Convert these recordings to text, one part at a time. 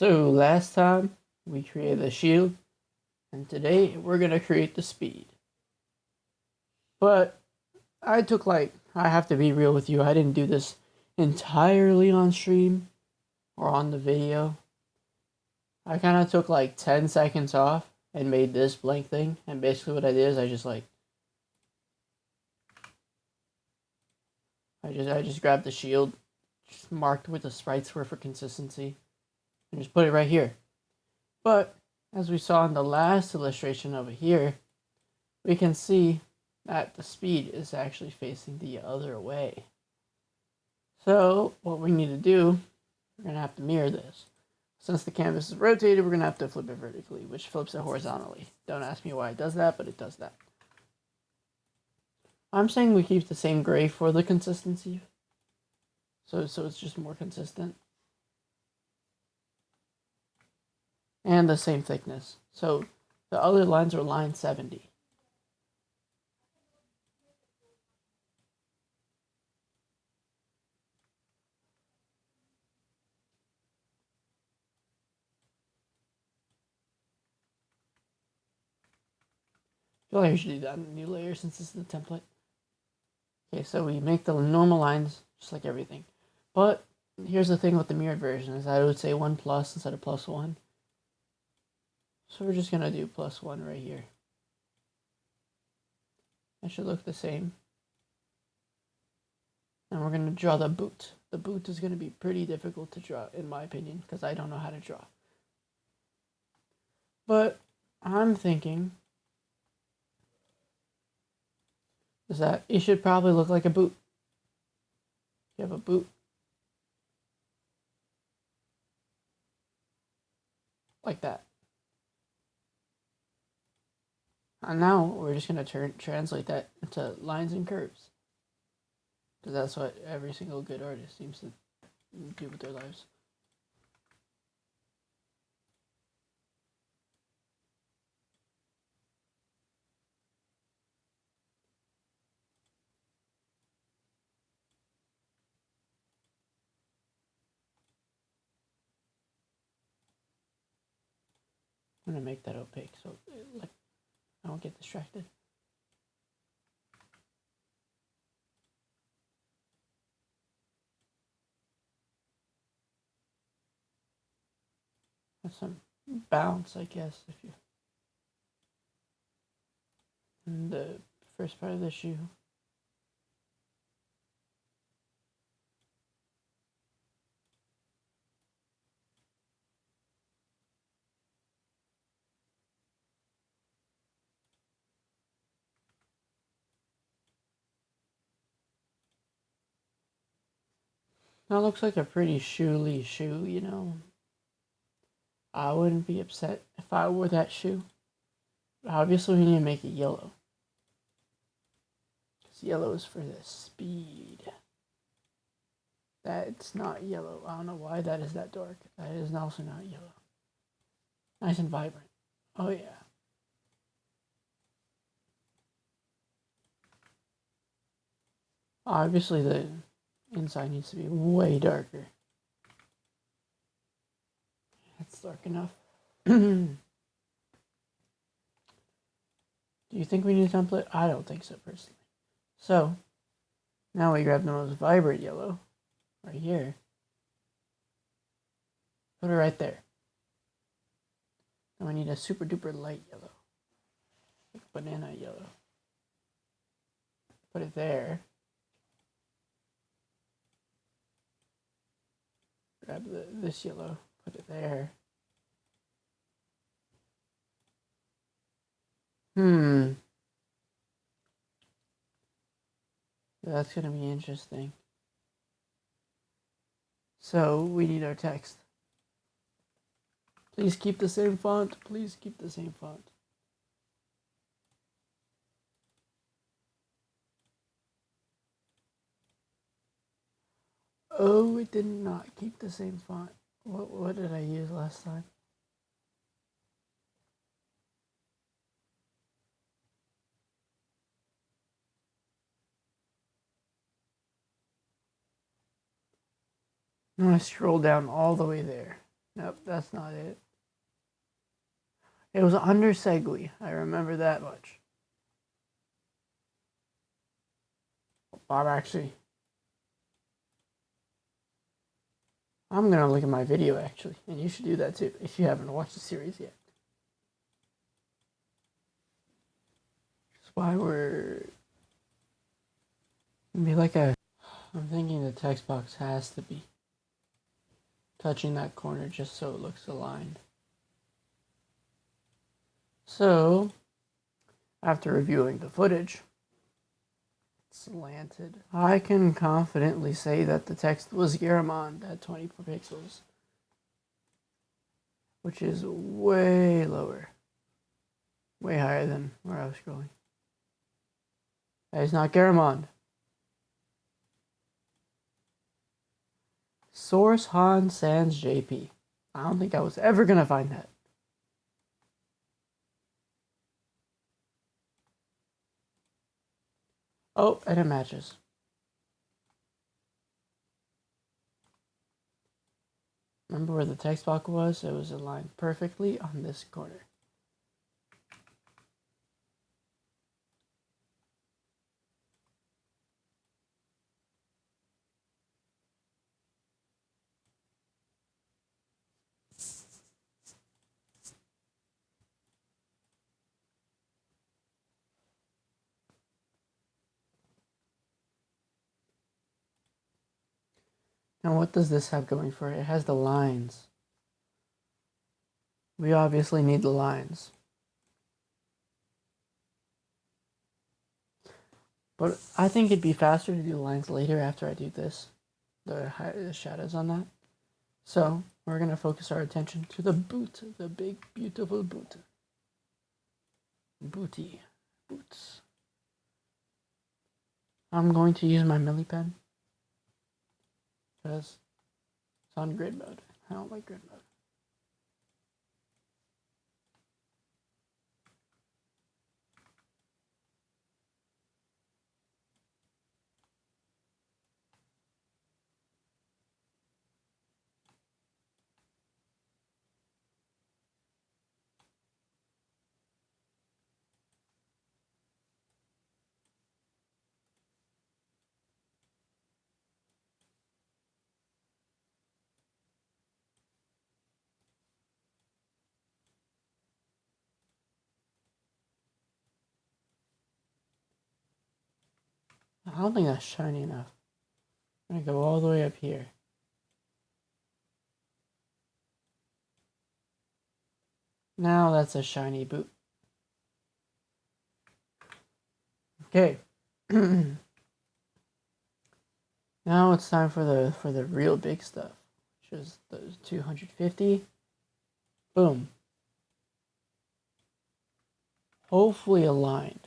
So last time we created the shield, and today we're gonna create the speed. But I have to be real with you, I didn't do this entirely on stream or on the video. I kind of took like 10 seconds off and made this blank thing, and basically what I did is I just grabbed the shield, just marked where the sprites were for consistency, and just put it right here. But as we saw in the last illustration over here, we can see that the speed is actually facing the other way. So what we need to do, we're going to have to mirror this. Since the canvas is rotated, we're going to have to flip it vertically, which flips it horizontally. Don't ask me why it does that, but it does that. I'm saying we keep the same gray for the consistency, so it's just more consistent. And the same thickness. So the other lines are line 70. I feel like I should do that in a new layer since this is the template. Okay, so we make the normal lines just like everything. But here's the thing with the mirrored version is I would say 1 plus instead of plus 1. So we're just going to do plus 1 right here. That should look the same. And we're going to draw the boot. The boot is going to be pretty difficult to draw, in my opinion, because I don't know how to draw. But I'm thinking is that it should probably look like a boot. You have a boot. Like that. And now we're just going to translate that into lines and curves. Because that's what every single good artist seems to do with their lives. I'm going to make that opaque so like I don't get distracted. That's some bounce, I guess, if you. And the first part of the shoe. That looks like a pretty shoely shoe, you know. I wouldn't be upset if I wore that shoe. Obviously, we need to make it yellow. Because yellow is for the speed. That's not yellow. I don't know why that is that dark. That is also not yellow. Nice and vibrant. Oh, yeah. Obviously, the inside needs to be way darker. That's dark enough. Do you think we need a template? I don't think so, personally. So, now we grab the most vibrant yellow, right here. Put it right there. Now we need a super duper light yellow, like banana yellow. Put it there. Grab this yellow, put it there. That's gonna be interesting. So we need our text. Please keep the same font. Please keep the same font. Oh, it did not keep the same font. What did I use last time? Now I scroll down all the way there. Nope, that's not it. It was under Segway. I remember that much. Bob, actually, I'm gonna look at my video actually, and you should do that too if you haven't watched the series yet. That's why we're be like a. I'm thinking the text box has to be touching that corner just so it looks aligned. So, after reviewing the footage, slanted, I can confidently say that the text was Garamond at 24 pixels, which is way lower, way higher than where I was scrolling. That is not Garamond. Source Han Sans JP. I don't think I was ever gonna find that. Oh, and it matches. Remember where the text box was? It was aligned perfectly on this corner. Now what does this have going for it? It has the lines. We obviously need the lines. But I think it'd be faster to do the lines later after I do this. The shadows on that. So we're going to focus our attention to the boot. The big, beautiful boot. Booty. Boots. I'm going to use my Milli pen. Because it's on grid mode. I don't like grid mode. I don't think that's shiny enough. I'm going to go all the way up here. Now that's a shiny boot. Okay. Now it's time for the real big stuff, which is those 250. Boom. Hopefully aligned.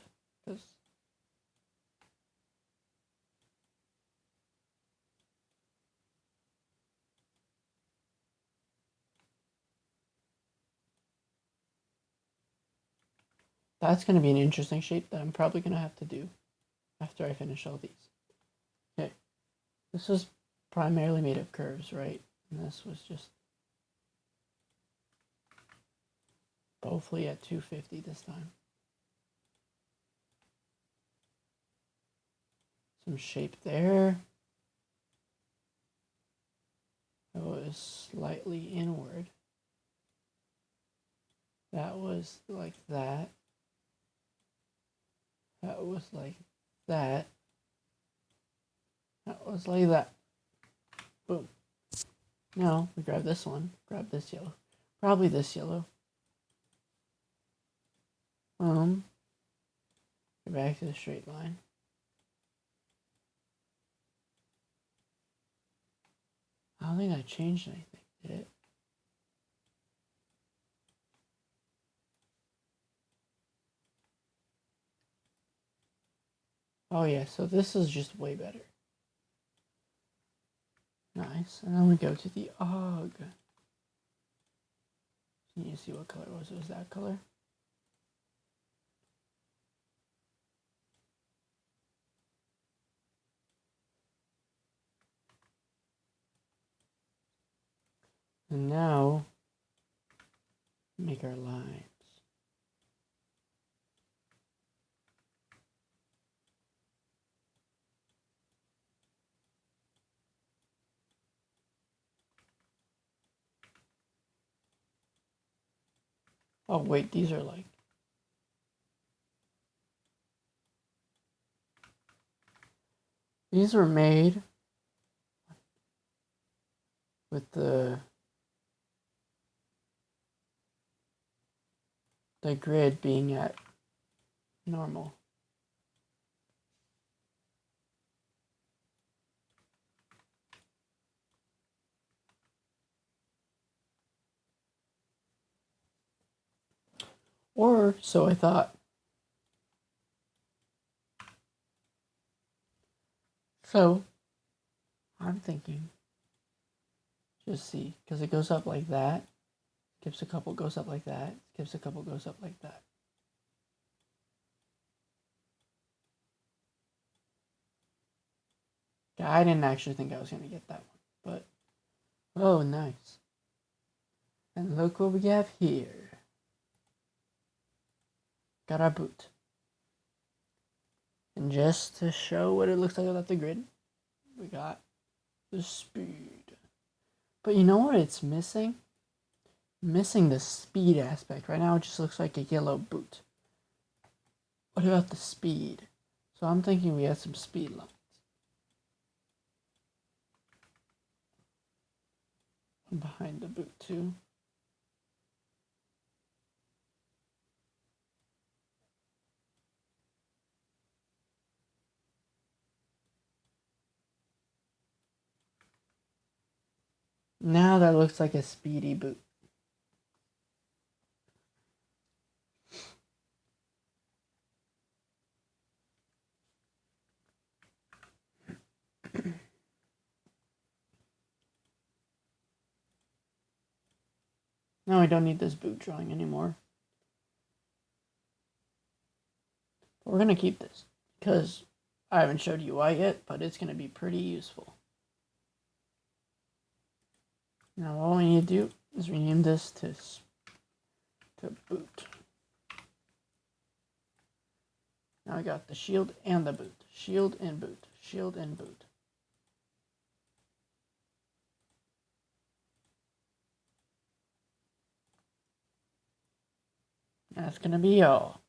That's going to be an interesting shape that I'm probably going to have to do after I finish all these. Okay. This was primarily made of curves, right? And this was just hopefully at 250 this time. Some shape there. That was slightly inward. That was like that. That was like that. That was like that. Boom. Now we grab this one. Grab this yellow. Probably this yellow. Go back to the straight line. I don't think that changed anything, did it? Oh yeah, so this is just way better. Nice. And then we go to the OG. Can you see what color it was? It was that color. And now, make our lines. Oh wait, these are like... These were made with the grid being at normal. Or so I thought. So I'm thinking, just see, because it goes up like that, skips a couple, goes up like that, skips a couple, goes up like that. Yeah, I didn't actually think I was going to get that one, but oh, nice. And look what we have here. Got our boot. And just to show what it looks like without the grid, we got the speed. But you know what it's missing? Missing the speed aspect. Right now it just looks like a yellow boot. What about the speed? So I'm thinking we have some speed lines. Behind the boot too. Now that looks like a speedy boot. Now I don't need this boot drawing anymore. But we're gonna keep this because I haven't showed you why yet, but it's gonna be pretty useful. Now all we need to do is rename this to boot. Now I got the shield and the boot. Shield and boot. Shield and boot. That's gonna be all.